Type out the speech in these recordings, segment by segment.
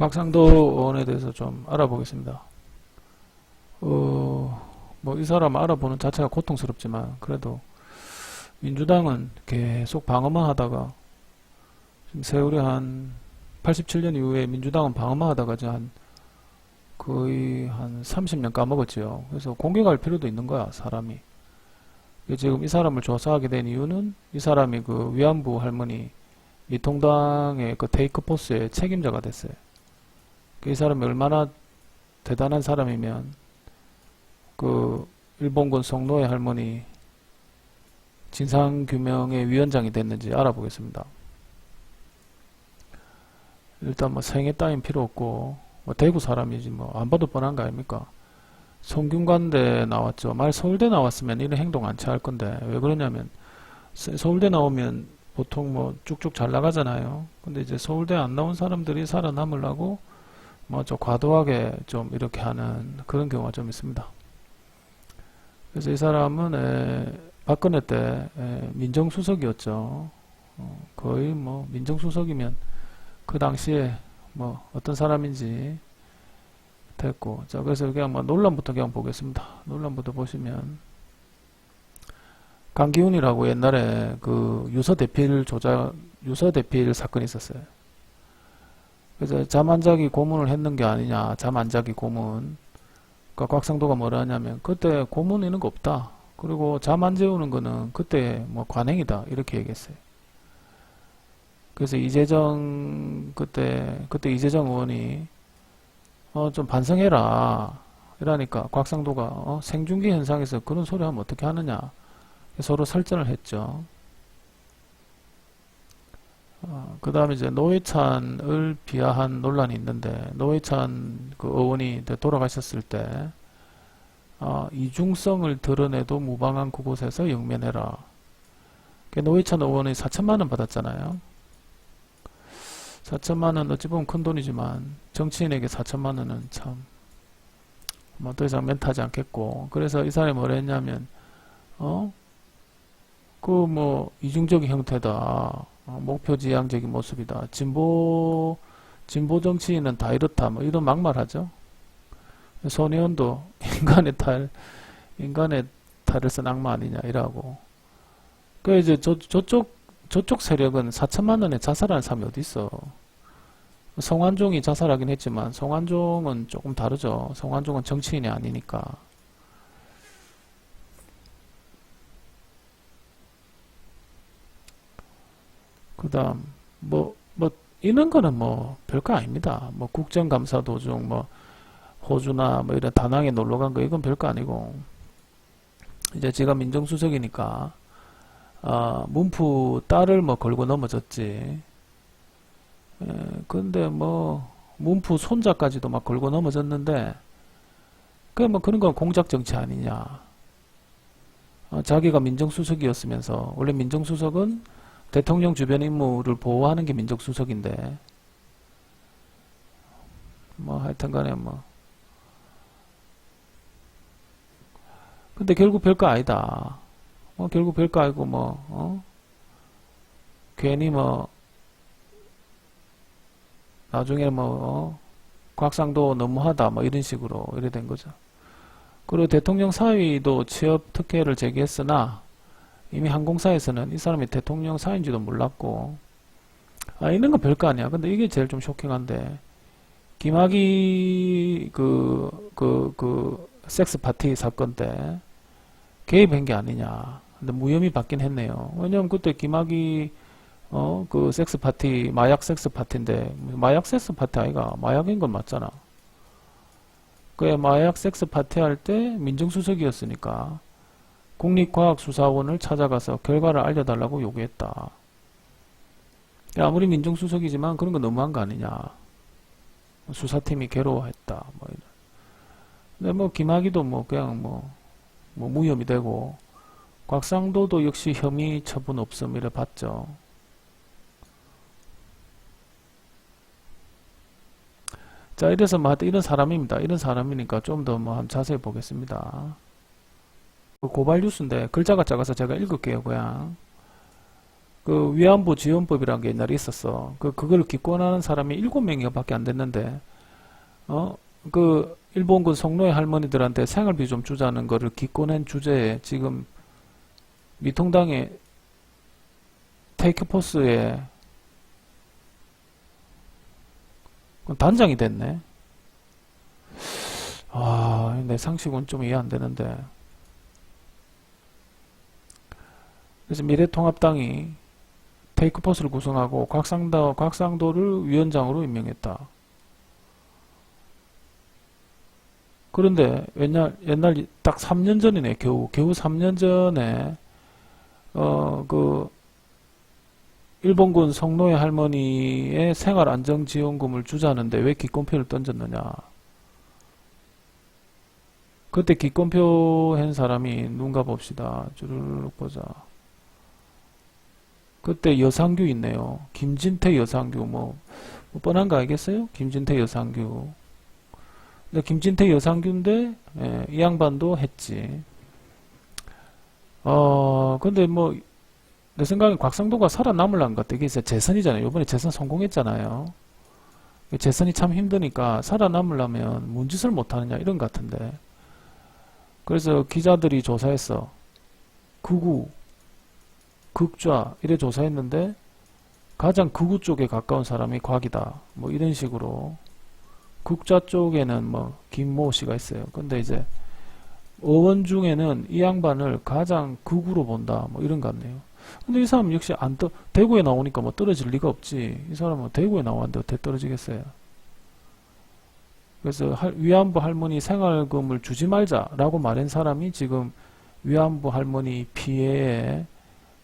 곽상도 의원에 대해서 좀 알아보겠습니다. 뭐 이 사람 알아보는 자체가 고통스럽지만 그래도 민주당은 계속 방어만 하다가 지금 세월이 한 87년 이후에 민주당은 방어만 하다가 이제 거의 한 30년 까먹었지요. 그래서 공격할 필요도 있는 거야, 사람이. 지금 이 사람을 조사하게 된 이유는 이 사람이 그 위안부 할머니 미통당의 그 테이크포스의 책임자가 됐어요. 이 사람이 얼마나 대단한 사람이면 그 일본군 성노예 할머니 진상규명의 위원장이 됐는지 알아보겠습니다. 일단 뭐 생애 따윈 필요 없고 뭐 대구 사람이지 뭐 안 봐도 뻔한 거 아닙니까? 성균관대 나왔죠. 말 서울대 나왔으면 이런 행동 안 취할 건데 왜 그러냐면 서울대 나오면 보통 뭐 쭉쭉 잘 나가잖아요. 근데 이제 서울대 안 나온 사람들이 살아남으려고 뭐 좀 과도하게 좀 이렇게 하는 그런 경우가 좀 있습니다. 그래서 이 사람은 박근혜 때 민정수석이었죠. 거의 뭐 민정수석이면 그 당시에 뭐 어떤 사람인지 됐고. 자, 그래서 그냥 뭐 논란부터 그냥 보겠습니다. 논란부터 보시면 강기훈이라고 옛날에 그 유서대필 사건이 있었어요. 그래서 잠 안 자기 고문을 했는 게 아니냐, 잠 안 자기 고문. 그러니까 곽상도가 뭐라 하냐면 그때 고문 이런 거 없다. 그리고 잠 안 재우는 거는 그때 뭐 관행이다 이렇게 얘기했어요. 그래서 그때 이재정 의원이 좀 반성해라 이러니까 곽상도가 생중계 현상에서 그런 소리 하면 어떻게 하느냐 서로 설전을 했죠. 그 다음에 이제 노회찬을 비하한 논란이 있는데 노회찬 그 의원이 돌아가셨을 때 이중성을 드러내도 무방한 그곳에서 영면해라. 노회찬 의원이 4천만 원 받았잖아요. 4천만 원 어찌 보면 큰 돈이지만 정치인에게 4천만 원은 참 뭐 더 이상 멘트하지 않겠고. 그래서 이 사람이 뭐라 했냐면 그 뭐 이중적인 형태다. 목표지향적인 모습이다. 진보 정치인은 다 이렇다. 뭐 이런 막말하죠. 손혜원도 인간의 탈을 쓴 악마 아니냐 이라고. 그 이제 저쪽 세력은 4천만 원에 자살하는 사람이 어디 있어? 성완종이 자살하긴 했지만 성완종은 조금 다르죠. 성완종은 정치인이 아니니까. 그 다음 뭐 이런 거는 뭐 별거 아닙니다. 뭐 국정감사 도중 뭐 호주나 뭐 이런 다낭에 놀러 간 거 이건 별거 아니고 이제 제가 민정수석이니까 문프 딸을 뭐 걸고 넘어졌지. 근데 뭐 문프 손자까지도 막 걸고 넘어졌는데 그 뭐 그런 건 공작 정치 아니냐. 자기가 민정수석이었으면서 원래 민정수석은 대통령 주변 인물을 보호하는 게 민정수석인데 뭐 하여튼간에 뭐 근데 결국 별거 아니다. 결국 별거 아니고 괜히 뭐 나중에 곽상도 너무하다 뭐 이런 식으로 이래 된 거죠. 그리고 대통령 사위도 취업 특혜를 제기했으나 이미 항공사에서는 이 사람이 대통령 사위인지도 몰랐고 이런 건 별거 아니야. 근데 이게 제일 좀 쇼킹한데 김학의 그 섹스 파티 사건 때 개입한 게 아니냐. 근데 무혐의 받긴 했네요. 왜냐면 그때 김학의 그 섹스 파티 마약 섹스 파티인데 마약 섹스 파티 아이가 마약인 건 맞잖아. 그 마약 섹스 파티 할 때 민정수석이었으니까 국립과학수사원을 찾아가서 결과를 알려달라고 요구했다. 아무리 민정수석이지만 그런 거 너무한 거 아니냐. 수사팀이 괴로워했다. 뭐 이런. 근데 뭐 김학의도 뭐 그냥 뭐 무혐의 되고 곽상도도 역시 혐의 처분 없음 이래 봤죠. 자, 이래서 뭐 하여튼 이런 사람입니다. 이런 사람이니까 좀 더 뭐 한번 자세히 보겠습니다. 고발 뉴스인데 글자가 작아서 제가 읽을게요. 그냥 그 위안부 지원법이라는 게 옛날에 있었어. 그걸 기권하는 사람이 7명밖에 안 됐는데, 그 일본군 성노예 할머니들한테 생활비 좀 주자는 거를 기권한 주제에 지금 미통당의 테이크포스에 단장이 됐네. 아, 내 상식은 좀 이해 안 되는데. 그래서 미래통합당이 테이크포스를 구성하고 곽상도를 위원장으로 임명했다. 그런데 옛날 딱 3년 전이네. 겨우 3년 전에 그 일본군 성노예 할머니의 생활안정지원금을 주자는데 왜 기권표를 던졌느냐. 그때 기권표 한 사람이 누군가 봅시다. 주르륵 보자. 그때 여상규 있네요. 김진태 여상규 뭐 뻔한 거 알겠어요? 김진태 여상규. 근데 김진태 여상규인데 이 양반도 했지. 근데 뭐 내 생각엔 곽상도가 살아남으려는 것 같아. 이게 재선이잖아요. 이번에 재선 성공했잖아요. 재선이 참 힘드니까 살아남으려면 뭔 짓을 못하느냐 이런 것 같은데. 그래서 기자들이 조사했어. 극우, 극좌 이래 조사했는데 가장 극우 쪽에 가까운 사람이 곽이다. 뭐 이런 식으로. 극좌 쪽에는 뭐 김모 씨가 있어요. 근데 이제 의원 중에는 이 양반을 가장 극우로 본다. 뭐 이런 것 같네요. 근데 이 사람 역시 대구에 나오니까 뭐 떨어질 리가 없지. 이 사람은 대구에 나왔는데 어떻게 떨어지겠어요. 그래서 위안부 할머니 생활금을 주지 말자라고 말한 사람이 지금 위안부 할머니 피해에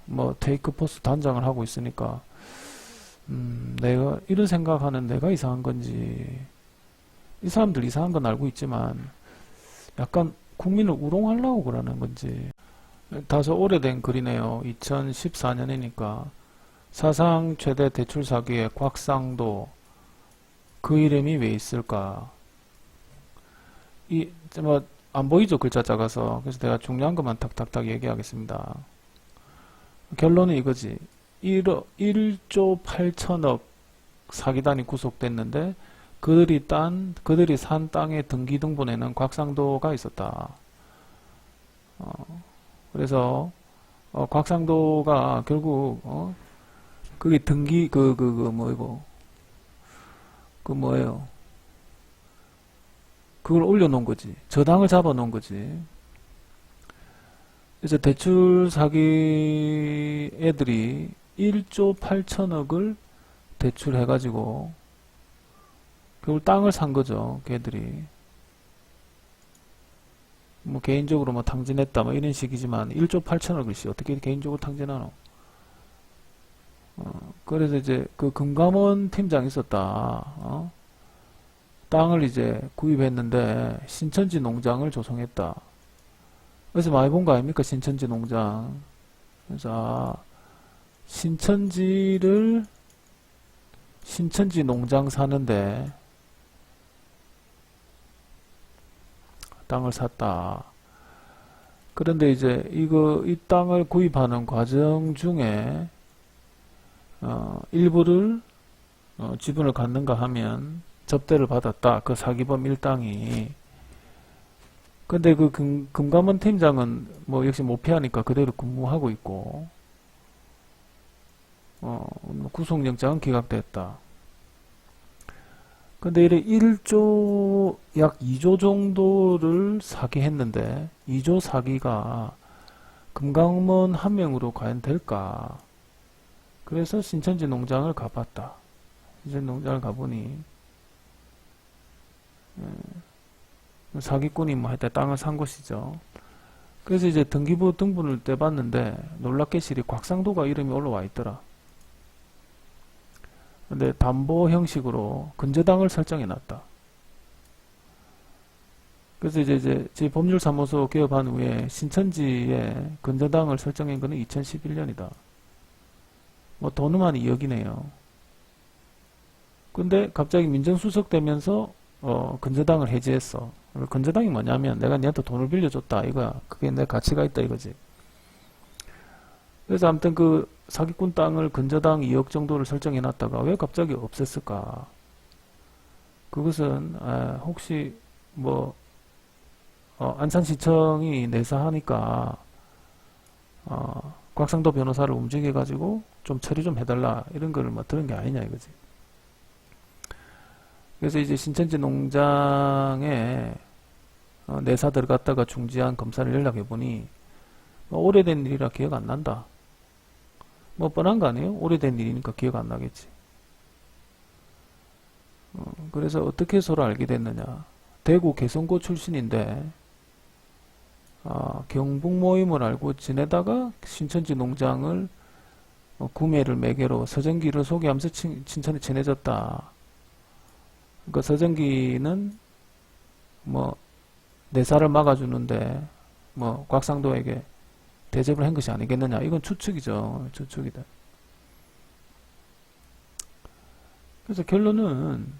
뭐 테이크포스 단장을 하고 있으니까 내가 이런 생각하는 내가 이상한 건지, 이 사람들 이상한 건 알고 있지만 약간 국민을 우롱하려고 그러는 건지. 다소 오래된 글이네요. 2014년이니까 사상 최대 대출 사기의 곽상도, 그 이름이 왜 있을까? 뭐 안 보이죠? 글자 작아서. 그래서 내가 중요한 것만 탁탁탁 얘기하겠습니다. 결론은 이거지. 1조 8천억 사기단이 구속됐는데 그들이 산 땅의 등기등본에는 곽상도가 있었다. 그래서 곽상도가 결국 그게 등기 뭐예요? 그걸 올려놓은 거지. 저당을 잡아놓은 거지. 그래서 대출 사기 애들이 1조 8천억을 대출해가지고 결국 땅을 산 거죠. 걔들이. 뭐 개인적으로 뭐 탕진했다 뭐 이런 식이지만 1조 8천억을 씨 어떻게 개인적으로 탕진하노? 그래서 이제 그 금감원 팀장이 있었다. 땅을 이제 구입했는데 신천지 농장을 조성했다. 그래서 많이 본 거 아닙니까? 신천지 농장. 그래서 신천지 농장 사는데 땅을 샀다. 그런데 이제 이 땅을 구입하는 과정 중에 일부를 지분을 갖는가 하면 접대를 받았다. 그 사기범 일당이. 근데 그 금감원 팀장은 뭐 역시 못 피하니까 그대로 근무하고 있고, 구속영장은 기각됐다. 근데 이래 1조, 약 2조 정도를 사기했는데, 2조 사기가 금감원 한 명으로 과연 될까? 그래서 신천지 농장을 가봤다. 신천지 농장을 가보니, 사기꾼이 뭐 하여튼 땅을 산 것이죠. 그래서 이제 등기부 등본을 떼봤는데 놀랍게실이 곽상도가 이름이 올라와 있더라. 근데 담보 형식으로 근저당을 설정해 놨다. 그래서 이제 제 법률사무소 개업한 후에 신천지에 근저당을 설정한 거는 2011년이다. 뭐 돈은 한 2억이네요. 근데 갑자기 민정수석 되면서 근저당을 해지했어. 근저당이 뭐냐면 내가 니한테 돈을 빌려줬다 이거야. 그게 내 가치가 있다 이거지. 그래서 아무튼 그 사기꾼 땅을 근저당 2억 정도를 설정해 놨다가 왜 갑자기 없앴을까? 그것은 혹시 뭐 안산시청이 내사하니까 곽상도 변호사를 움직여 가지고 좀 처리 좀 해달라 이런 거를 뭐 들은 게 아니냐 이거지. 그래서 이제 신천지 농장에 내사 들어갔다가 중지한 검사를 연락해 보니 뭐 오래된 일이라 기억 안 난다. 뭐 뻔한 거 아니에요? 오래된 일이니까 기억 안 나겠지. 그래서 어떻게 서로 알게 됐느냐? 대구 개성고 출신인데 경북 모임을 알고 지내다가 신천지 농장을 구매를 매개로 서정기를 소개하면서 친천히 친해졌다. 그러니까 서정기는 뭐 내사를 막아주는데 뭐 곽상도에게 대접을 한 것이 아니겠느냐. 이건 추측이죠. 추측이다. 그래서 결론은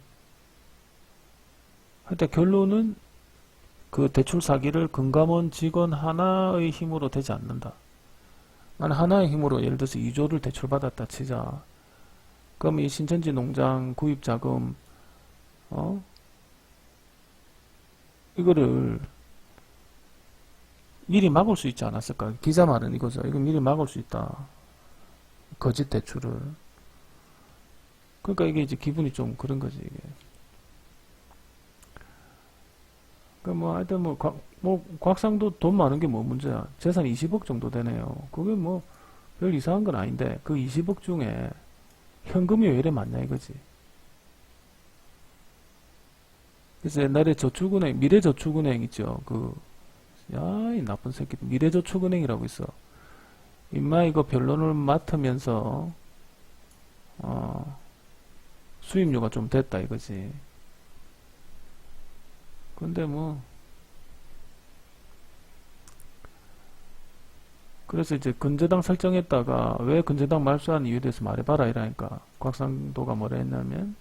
그 대출 사기를 금감원 직원 하나의 힘으로 되지 않는다. 만 하나의 힘으로 예를 들어서 2조를 대출받았다 치자. 그럼 이 신천지 농장 구입 자금 이거를 미리 막을 수 있지 않았을까? 기자 말은 이거죠. 이거 미리 막을 수 있다. 거짓 대출을. 그러니까 이게 이제 기분이 좀 그런 거지, 이게. 그러니까 뭐, 하여튼 곽상도 돈 많은 게 뭐 문제야. 재산 20억 정도 되네요. 그게 뭐, 별 이상한 건 아닌데, 그 20억 중에 현금이 왜 이래 많냐, 이거지. 그래서 옛날에 저축은행, 미래저축은행 있죠. 이 나쁜 새끼. 미래저축은행이라고 있어. 임마 이거 변론을 맡으면서, 수입료가 좀 됐다, 이거지. 근데 뭐, 그래서 이제 근저당 설정했다가 왜 근저당 말소한 이유에 대해서 말해봐라 이러니까 곽상도가 뭐라 했냐면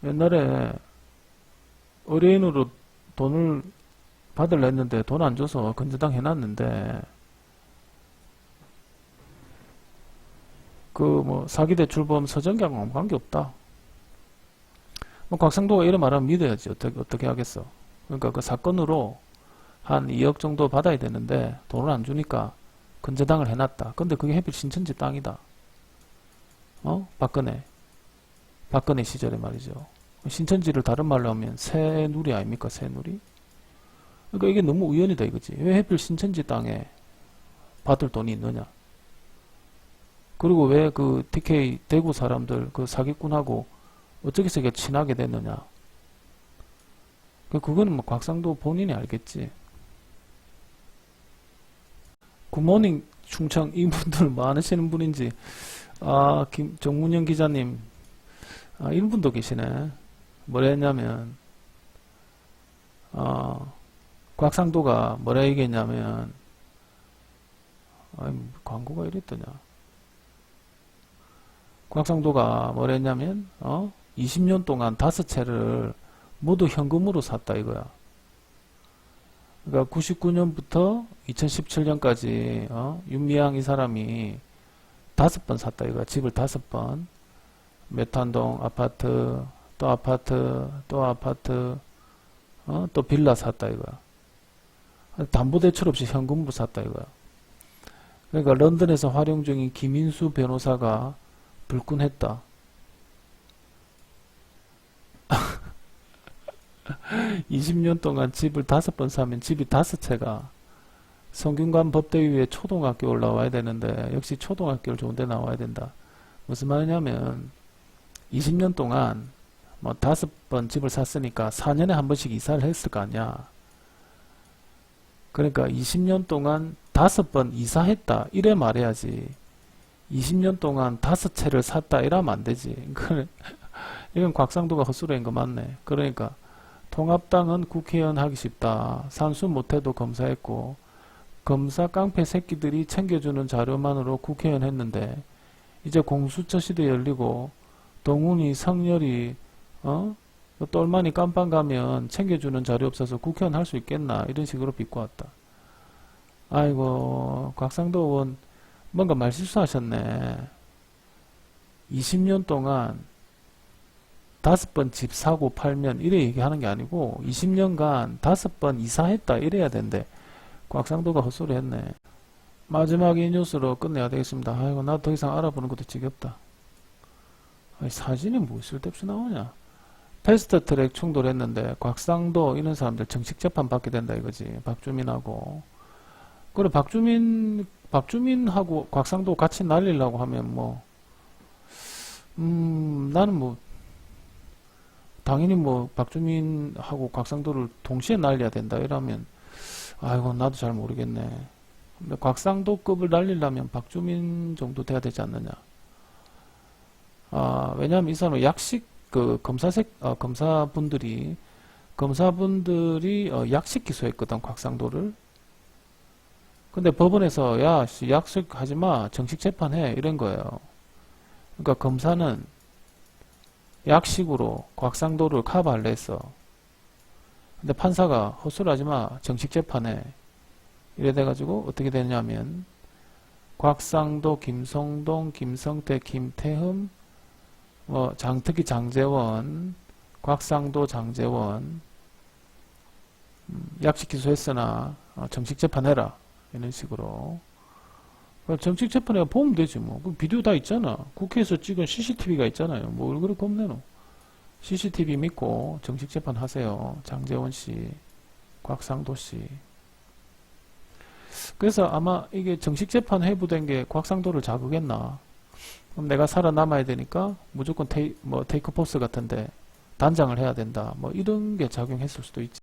옛날에 의뢰인으로 돈을 받으려 했는데 돈 안 줘서 근저당 해놨는데 그 뭐 사기대출범 서정기하고 아무 관계없다. 뭐 곽상도가 이런 말하면 믿어야지. 어떻게 하겠어. 그러니까 그 사건으로 한 2억 정도 받아야 되는데 돈을 안 주니까 근저당을 해놨다. 근데 그게 하필 신천지 땅이다. 박근혜 시절에 말이죠. 신천지를 다른 말로 하면 새누리 아닙니까? 새누리? 그러니까 이게 너무 우연이다 이거지. 왜 하필 신천지 땅에 받을 돈이 있느냐? 그리고 왜 그 TK 대구 사람들 그 사기꾼하고 어떻게 해서 친하게 됐느냐? 그거는 뭐 곽상도 본인이 알겠지. 굿모닝 충청 이분들 뭐 하시는 분인지 정문영 기자님 이런 분도 계시네. 뭐라 했냐면 곽상도가 뭐라 얘기했냐면 광고가 이랬더냐. 곽상도가 뭐라 했냐면 20년 동안 5채를 모두 현금으로 샀다 이거야. 그러니까 99년부터 2017년까지 윤미향 이 사람이 5번 샀다 이거야. 집을 5번. 메탄동 아파트, 또 아파트, 또 아파트, 또 빌라 샀다 이거야. 담보대출 없이 현금으로 샀다 이거야. 그러니까 런던에서 활용 중인 김인수 변호사가 불끈했다. 20년 동안 집을 5번 사면 집이 5채가 성균관 법대위에 초등학교 올라와야 되는데 역시 초등학교를 좋은데 나와야 된다. 무슨 말이냐면 20년 동안 뭐 5번 집을 샀으니까 4년에 한 번씩 이사를 했을 거 아니야. 그러니까 20년 동안 5번 이사했다 이래 말해야지. 20년 동안 5채를 샀다 이러면 안 되지. 이건 곽상도가 헛소리인 거 맞네. 그러니까 통합당은 국회의원 하기 쉽다. 산수 못해도 검사했고 검사 깡패 새끼들이 챙겨주는 자료만으로 국회의원 했는데 이제 공수처 시대 열리고 동훈이 성렬이 똘마니 깜빵 가면 챙겨주는 자료 없어서 국회의원 할 수 있겠나 이런 식으로 비꼬았다. 아이고, 곽상도 의원 뭔가 말실수하셨네. 20년 동안 5번 집 사고 팔면 이래 얘기하는 게 아니고 20년간 5번 이사했다 이래야 된대. 곽상도가 헛소리 했네. 마지막 이 뉴스로 끝내야 되겠습니다. 아이고, 나 더 이상 알아보는 것도 지겹다. 아니, 사진이 뭐 쓸데없이 나오냐. 패스트트랙 충돌했는데 곽상도 이런 사람들 정식 재판 받게 된다 이거지. 박주민하고. 그래, 박주민하고 곽상도 같이 날리려고 하면 뭐 나는 뭐 당연히 뭐 박주민하고 곽상도를 동시에 날려야 된다 이러면 아이고, 나도 잘 모르겠네. 근데 곽상도급을 날리려면 박주민 정도 돼야 되지 않느냐. 아, 왜냐하면 이 사람은 약식 그 검사분들이 약식 기소했거든, 곽상도를. 근데 법원에서 야, 씨, 약식하지 마, 정식 재판해 이런 거예요. 그러니까 검사는 약식으로 곽상도를 커버하려 했어. 근데 판사가 헛소리하지 마, 정식 재판해 이래 돼가지고 어떻게 되냐면 곽상도, 김성동, 김성태, 김태흠, 특히 장제원, 곽상도, 장제원 약식 기소했으나 정식 재판해라 이런 식으로. 정식 재판에 보면 되지 뭐. 그 비디오 다 있잖아. 국회에서 찍은 CCTV가 있잖아요. 뭘 그렇게 겁내노. CCTV 믿고 정식 재판 하세요. 장제원 씨, 곽상도 씨. 그래서 아마 이게 정식 재판 회부된 게 곽상도를 자극했나. 그럼 내가 살아남아야 되니까 무조건 테이크 포스 같은데 단장을 해야 된다. 뭐 이런 게 작용했을 수도 있지.